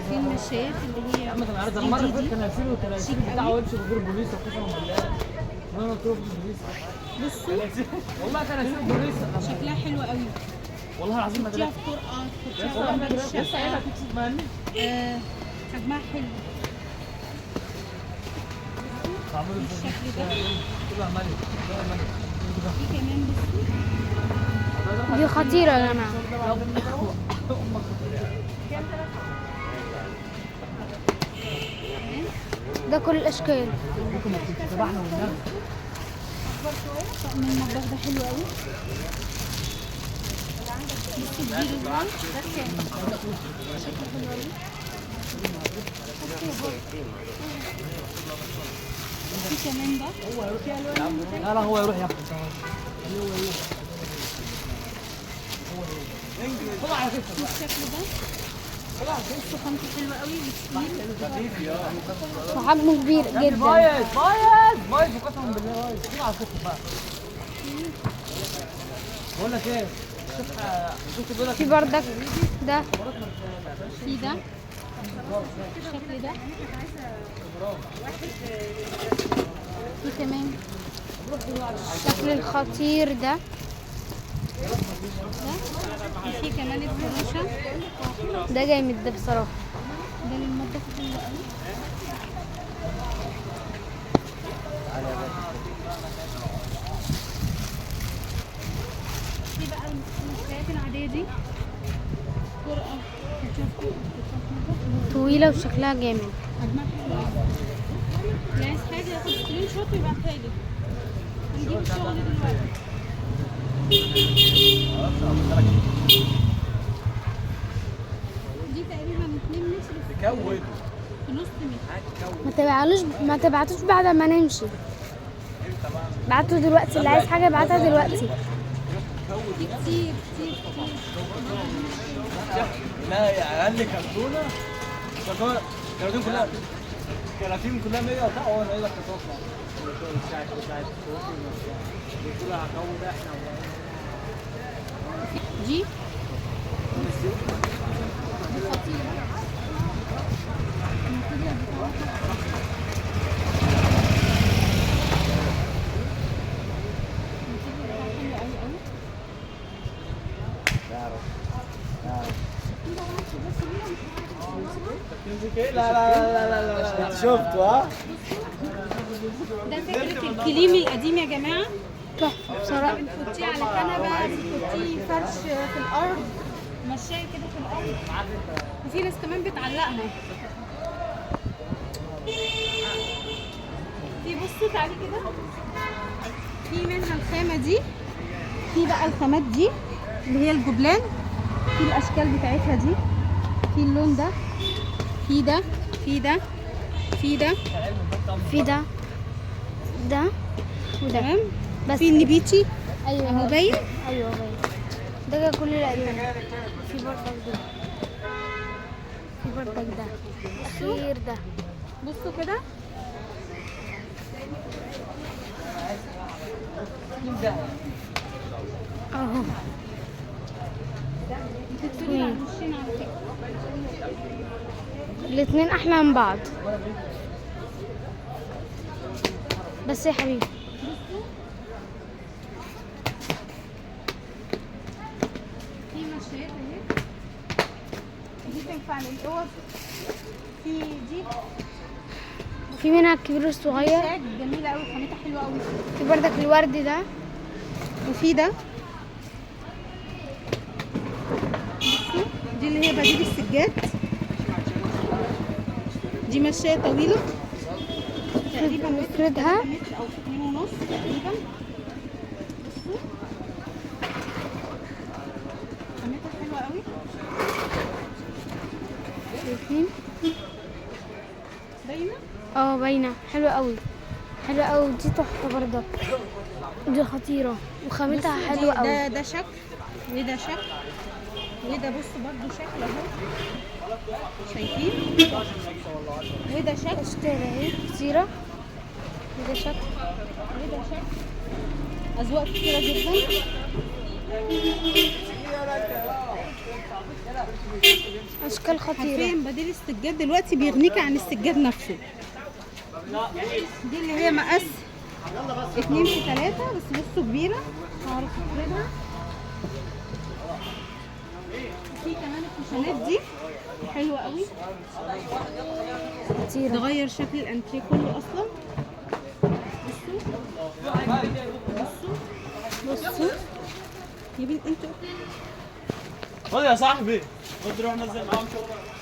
في المشايات اللي هي انا عارف المره اللي فاتت كان هيسيبوا التلاتين بتاعه ويمشي من غير بوليس وقسما بالله. انا قلت له بوليس. بصوا والله كان هيسيب بوليس. شكلها حلو قوي. والله العظيم ما فيها درت. في طرقه، فيها في والله ما عمر درت. لسه الشقه. قايلها تكسب مهني. حجمها حلو. الشكل ده. كله عمال في كمان بصوا دي خطيرة يا جماعة. ده كل الأشكال. ذبحنا والنبي. طقم المطبخ ده حلو قوي. بصوا كبير ازاي. شكله حلو قوي. في كمان ده في الوان لا هو يروح ياخد. طلع على فكره بالشكل ده. بصوا خامته حلوه قوي وكتير. وحجمه كبير جدا. بايظ وقسما بالله بايظ. طلع على فكره بقى. بقول لك ايه؟ شفت بيقول لك في بردك ده. في ده الشكل ده. في كمان الشكل الخطير ده. في كمان الفروشه ده جامد ده بصراحة. ده للمطبخ حلو قوي. في بقى المشتريات العاديه دي طرقه طويلة وشكلها جامد. حجمها حلو قوي. اللي عايز حاجه ياخد سكرين شوت ويبعتها لي. هنجيب الشغل دلوقتي. دي تقريبا 2 متر تكون في نص متر. ما تبعتوش بعد ما نمشي. بعتوا دلوقتي، اللي عايز حاجة يبعتها دلوقتي. في كتير. لا اقل كرتونه كرتون كلها كراتين كلها 100 وبتاع. هو قايل لك تطلع ساعه كلها هتعوض احنا دي خطيرة. لا شفت ها؟ ده فكرة الكليم القديم يا جماعة. تحفة بصراحة. بتحطيه على كنبة، بتحطيه فرش في الأرض، مشاية كده في الأرض، وفي ناس كمان بتعلقها. في بصوا تعالي كده، في منها الخامة دي، في بقى الخامات دي اللي هي الجبلان، في الأشكال بتاعتها دي، في اللون ده، في ده، في ده، في ده، في ده وده. تمام. بس في النبيتي ايوه اهو باين. ايوه باين. ده كل الالوان. في بردك ده. في بردك ده. الاخير ده. بصوا كده اهو. بتدخلي على الوشين على فكرة. الاتنين احلى من بعض. بس يا حبيبي في مشايات اهي، دي تنفع للأوض. في دي في منها الكبير والصغير. مشايات جميلة قوي، خامتها حلوة قوي. في بردك الورد ده. وفي ده بصوا، دي اللي هي بديل السجاد. دي مشاية طويلة تقريبا نفردها. متر او 2.5 تقريبا. بصوا خامتها حلوة قوي. شايفين؟ باينة. باينة. حلوة قوي. حلوة قوي. دي تحفة بردك. دي خطيرة وخامتها بصوا حلوة قوي. ده شكل وده شكل وده بصوا برضو شكل اهو، شايفين؟ وده شكل اشتري اهي كتيرة. وده شكل. وده شكل. اذواق كتيرة جدا. اشكال خطيره. حرفيا بديل السجاد دلوقتي بيغنيك عن السجاد نفسه. دي اللي هي مقاس 2 في 3 بس بصوا كبيره، هعرف افردها. في كمان الكوشنات دي حلوه قوي، خطيره. تغير شكل الانتريه كله اصلا. بصوا يا بنت انتوا خد يا صاحبي، خد روح نزل معاهم شغل.